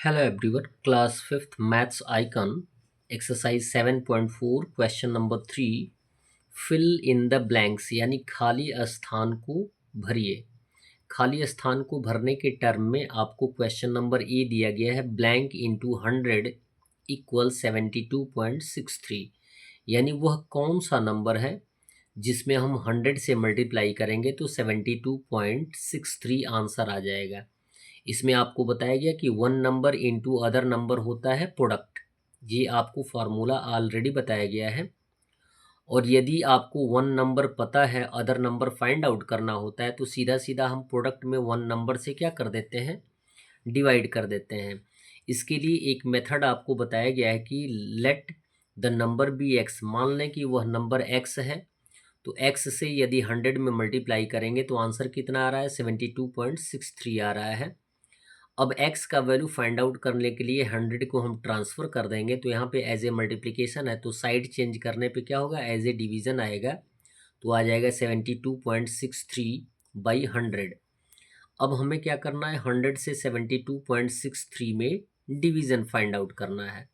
Hello everyone, class 5th maths icon exercise 7.4 question number 3 fill in the blanks यानी खाली स्थान को भरिए। खाली स्थान को भरने के टर्म में आपको क्वेश्चन नंबर ए दिया गया है ब्लैंक इंटू 100 इक्वल 72.63 यानी वह कौन सा नंबर है जिसमें हम 100 से मल्टीप्लाई करेंगे तो 72.63 आंसर आ जाएगा। इसमें आपको बताया गया कि one number into other number होता है प्रोडक्ट, ये आपको फार्मूला ऑलरेडी बताया गया है। और यदि आपको वन नंबर पता है, अदर नंबर फाइंड आउट करना होता है, तो सीधा सीधा हम प्रोडक्ट में वन नंबर से क्या कर देते हैं, डिवाइड कर देते हैं। इसके लिए एक मेथड आपको बताया गया है कि let the number be X, मान लें कि वह नंबर एक्स है, तो एक्स से यदि 100 में मल्टीप्लाई करेंगे तो आंसर कितना आ रहा है, 72.63 आ रहा है। अब x का वैल्यू फाइंड आउट करने के लिए 100 को हम ट्रांसफ़र कर देंगे, तो यहाँ पे एज ए मल्टीप्लिकेशन है, तो साइड चेंज करने पे क्या होगा, एज ए डिवीज़न आएगा, तो आ जाएगा 72.63 बाई 100। अब हमें क्या करना है, 100 से 72.63 में डिवीज़न फाइंड आउट करना है।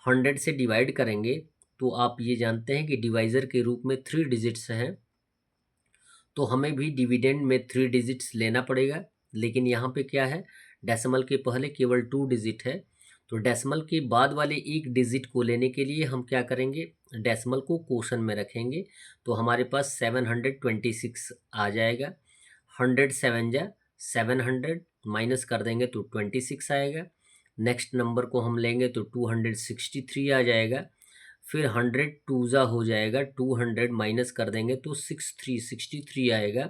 100 से डिवाइड करेंगे तो आप ये जानते हैं कि डिवाइज़र के रूप में 3 डिजिट्स हैं, तो हमें भी डिविडेंड में 3 डिजिट्स लेना पड़ेगा। लेकिन यहाँ पे क्या है, डेसिमल के पहले केवल 2 डिजिट है, तो डेसिमल के बाद वाले एक डिजिट को लेने के लिए हम क्या करेंगे, डेसिमल को क्वोशन में रखेंगे, तो हमारे पास 726 आ जाएगा। 100 7 जा 700 माइनस कर देंगे तो 26 आएगा। नेक्स्ट नंबर को हम लेंगे तो 263 आ जाएगा। फिर 100 टूज़ा हो जाएगा, 200 माइनस कर देंगे तो 63 आएगा।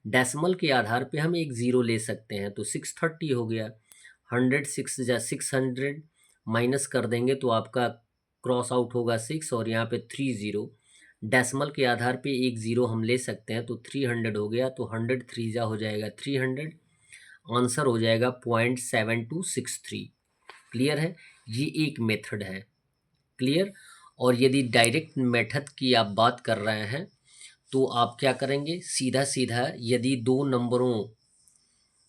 डेसिमल के आधार पे हम एक ज़ीरो ले सकते हैं, तो 630 हो गया। 100 6 जा 600 माइनस कर देंगे तो आपका क्रॉस आउट होगा 6 और यहाँ पे 30। डेसिमल के आधार पे एक ज़ीरो हम ले सकते हैं, तो 300 हो गया, तो 100 3 जा हो जाएगा 300, आंसर हो जाएगा 0.7263। क्लियर है, ये एक मेथड है। क्लियर। और यदि डायरेक्ट मेथड की आप बात कर रहे हैं तो आप क्या करेंगे, सीधा सीधा यदि दो नंबरों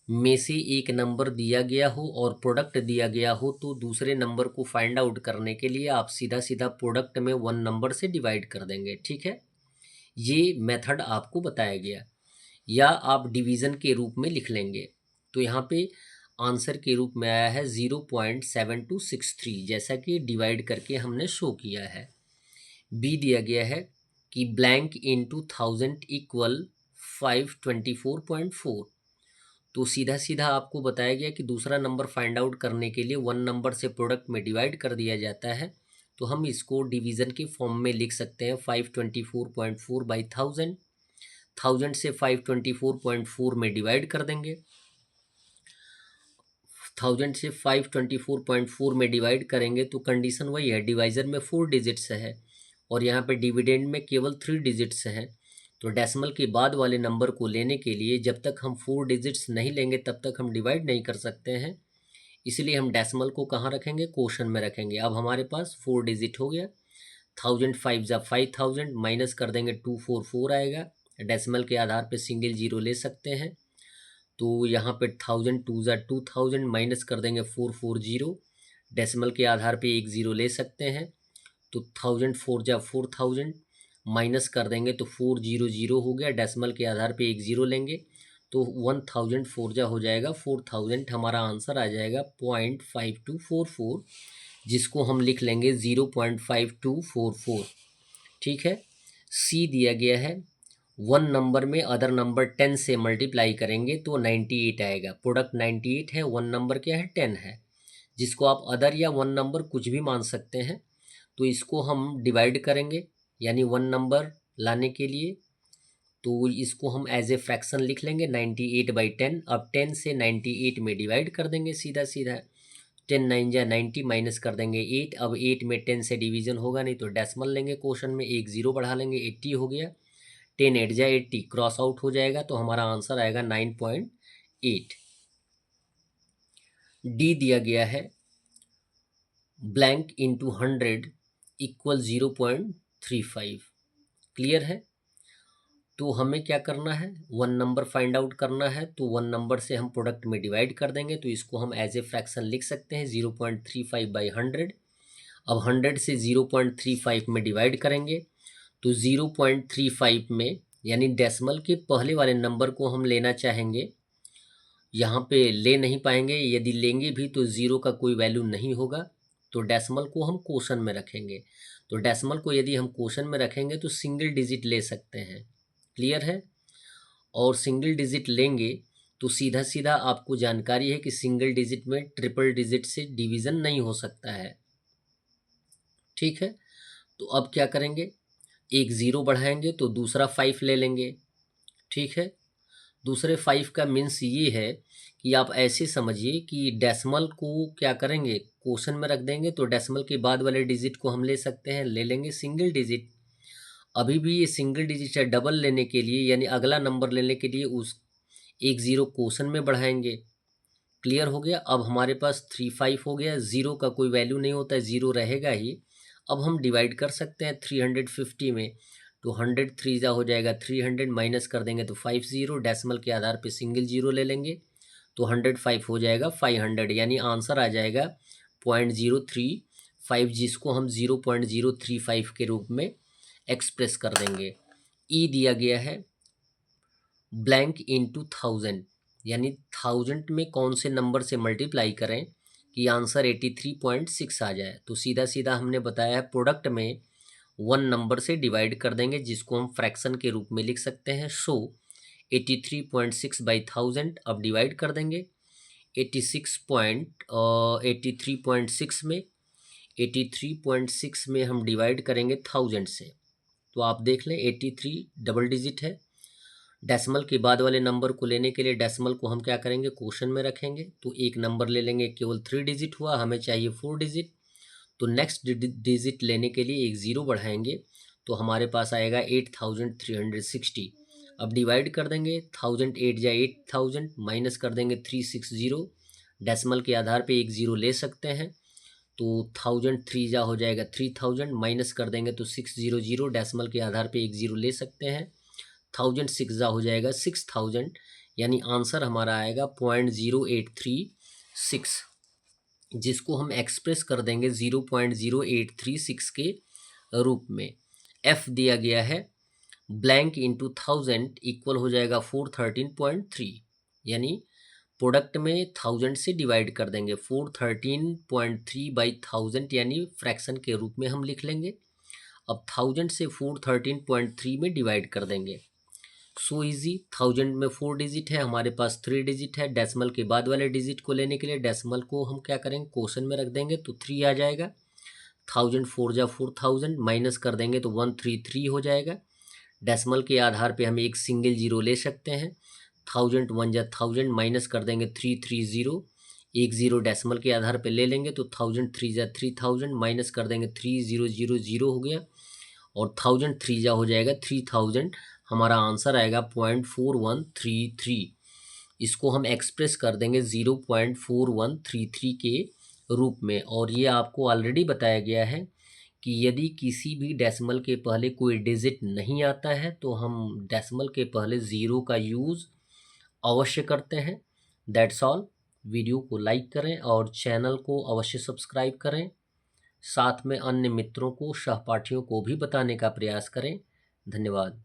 में से एक नंबर दिया गया हो और प्रोडक्ट दिया गया हो, तो दूसरे नंबर को फाइंड आउट करने के लिए आप सीधा सीधा प्रोडक्ट में वन नंबर से डिवाइड कर देंगे। ठीक है, ये मेथड आपको बताया गया। या आप डिवीज़न के रूप में लिख लेंगे, तो यहाँ पे आंसर के रूप में आया है 0.7263, जैसा कि डिवाइड करके हमने शो किया है। बी दिया गया है कि ब्लैंक इंटू 1000 इक्वल 524.4, तो सीधा सीधा आपको बताया गया कि दूसरा नंबर फाइंड आउट करने के लिए वन नंबर से प्रोडक्ट में डिवाइड कर दिया जाता है, तो हम इसको डिवीज़न के फॉर्म में लिख सकते हैं 524.4 बाई 1000। 1000 से 524.4 में डिवाइड कर देंगे। 1000 से 524.4 में डिवाइड करेंगे तो कंडीशन वही है, डिवाइज़र में 4 डिजिट्स है और यहाँ पे डिविडेंड में केवल 3 डिजिट्स हैं। तो डेसिमल के बाद वाले नंबर को लेने के लिए जब तक हम 4 डिजिट्स नहीं लेंगे तब तक हम डिवाइड नहीं कर सकते हैं, इसलिए हम डेसिमल को कहाँ रखेंगे, क्वोशन में रखेंगे। अब हमारे पास 4 डिजिट हो गया, 1000 5 जा 5000 माइनस कर देंगे 244 आएगा। डेसिमल के आधार पे सिंगल जीरो ले सकते हैं, तो यहाँ पे 1000 2 जा 2000 माइनस कर देंगे 440। डेसिमल के आधार पे एक ज़ीरो ले सकते हैं, तो 1000 4 जा 4000 माइनस कर देंगे तो 400 हो गया। डेसिमल के आधार पे एक ज़ीरो लेंगे तो 1000 4 जा हो जाएगा 4000, हमारा आंसर आ जाएगा 0.5244, जिसको हम लिख लेंगे 0.5244। ठीक है। सी दिया गया है, वन नंबर में अदर नंबर 10 से मल्टीप्लाई करेंगे तो 98 आएगा। प्रोडक्ट 98 है, वन नंबर क्या है, 10 है, जिसको आप अदर या वन नंबर कुछ भी मान सकते हैं। तो इसको हम डिवाइड करेंगे, यानी वन नंबर लाने के लिए तो इसको हम एज ए फ्रैक्शन लिख लेंगे 98 बाई 10। अब 10 से 98 में डिवाइड कर देंगे सीधा सीधा, 10 9 जा 90 माइनस कर देंगे 8। अब 8 में 10 से डिवीजन होगा नहीं, तो डेसिमल लेंगे क्वोशन में, एक ज़ीरो बढ़ा लेंगे, 80 हो गया। 10 8 जा 80 क्रॉस आउट हो जाएगा, तो हमारा आंसर आएगा 9.8। डी दिया गया है ब्लैंक इंटू 100 इक्वल 0.35। क्लियर है। तो हमें क्या करना है, 1 नंबर फाइंड आउट करना है। तो 1 नंबर से हम प्रोडक्ट में डिवाइड कर देंगे, तो इसको हम एज ए फ्रैक्शन लिख सकते हैं 0.35/100। अब 100 से 0.35 में डिवाइड करेंगे, तो 0.35 में यानी डेसिमल के पहले वाले नंबर को हम लेना चाहेंगे, यहाँ पे ले नहीं पाएंगे, यदि लेंगे भी तो ज़ीरो का कोई वैल्यू नहीं होगा, तो डेसिमल को हम क्वोशन में रखेंगे। तो डेसिमल को यदि हम क्वोशन में रखेंगे तो सिंगल डिजिट ले सकते हैं, क्लियर है। और सिंगल डिजिट लेंगे तो सीधा सीधा आपको जानकारी है कि सिंगल डिजिट में ट्रिपल डिजिट से डिवीज़न नहीं हो सकता है, ठीक है। तो अब क्या करेंगे, एक ज़ीरो बढ़ाएंगे तो दूसरा 5 ले लेंगे, ठीक है। दूसरे 5 का मीन्स ये है कि आप ऐसे समझिए कि डेसिमल को क्या करेंगे, क्वोशन में रख देंगे, तो डेसिमल के बाद वाले डिजिट को हम ले सकते हैं, ले लेंगे सिंगल डिजिट। अभी भी ये सिंगल डिजिट है, डबल लेने के लिए यानी अगला नंबर लेने के लिए उस एक ज़ीरो क्वोशन में बढ़ाएंगे, क्लियर हो गया। अब हमारे पास 3 5 हो गया, ज़ीरो का कोई वैल्यू नहीं होता है, ज़ीरो रहेगा ही। अब हम डिवाइड कर सकते हैं 350 में, तो 100 3 जा हो जाएगा 300, माइनस कर देंगे तो 50, डेसिमल के आधार पे सिंगल जीरो ले लेंगे, तो 105 हो जाएगा 500, यानी आंसर आ जाएगा 0.035, जिसको हम 0.035 के रूप में एक्सप्रेस कर देंगे। ई दिया गया है ब्लैंक इंटू 1000, यानी 1000 में कौन से नंबर से मल्टीप्लाई करें कि आंसर 83.6 आ जाए। तो सीधा सीधा हमने बताया है प्रोडक्ट में 1 नंबर से डिवाइड कर देंगे, जिसको हम फ्रैक्शन के रूप में लिख सकते हैं। सो 83.6/1000 अब डिवाइड कर देंगे 83.6 में, 83.6 में हम डिवाइड करेंगे 1000 से, तो आप देख लें 83 डबल डिजिट है। डेसिमल के बाद वाले नंबर को लेने के लिए डेसिमल को हम क्या करेंगे, क्वोशन में रखेंगे, तो एक नंबर ले लेंगे, केवल 3 डिजिट हुआ, हमें चाहिए 4 डिजिट। तो नेक्स्ट डिजिट लेने के लिए एक ज़ीरो बढ़ाएंगे, तो हमारे पास आएगा 8360। अब डिवाइड कर देंगे, 1000 8 जा 8000, माइनस कर देंगे 360, डेसिमल के आधार पे एक ज़ीरो ले सकते हैं, तो 1000 3 जा हो जाएगा 3000, माइनस कर देंगे तो 600, डेसिमल के आधार पे एक ज़ीरो ले सकते हैं, 1000 6 जा हो जाएगा 6000, यानी आंसर हमारा आएगा 0.0836, जिसको हम एक्सप्रेस कर देंगे 0.0836 के रूप में। एफ दिया गया है ब्लैंक इंटू 1000 इक्वल हो जाएगा 413.3, यानी प्रोडक्ट में 1000 से डिवाइड कर देंगे, 413.3/1000 यानी फ्रैक्शन के रूप में हम लिख लेंगे। अब 1000 से 413.3 में डिवाइड कर देंगे, सो इजी। 1000 में 4 डिजिट है, हमारे पास 3 डिजिट है, डेसिमल के बाद वाले डिजिट को लेने के लिए डेसिमल को हम क्या करेंगे, क्वोशन में रख देंगे, तो 3 आ जाएगा। 1000 4 जा 4000, माइनस कर देंगे तो 133 हो जाएगा। डेसिमल के आधार पे हम एक सिंगल जीरो ले सकते हैं, 1000 1 जा 1000, माइनस कर देंगे 330, एक ज़ीरो डेसिमल के आधार पे ले लेंगे, तो 1000 3 जा 3000, माइनस कर देंगे 3000 हो गया, और 1000 3 जा हो जाएगा 3000, हमारा आंसर आएगा 0.4133। इसको हम एक्सप्रेस कर देंगे 0.4133 के रूप में। और ये आपको ऑलरेडी बताया गया है कि यदि किसी भी डेसिमल के पहले कोई डिजिट नहीं आता है तो हम डेसिमल के पहले ज़ीरो का यूज़ अवश्य करते हैं। That's all. वीडियो को लाइक करें और चैनल को अवश्य सब्सक्राइब करें, साथ में अन्य मित्रों को, सहपाठियों को भी बताने का प्रयास करें। धन्यवाद।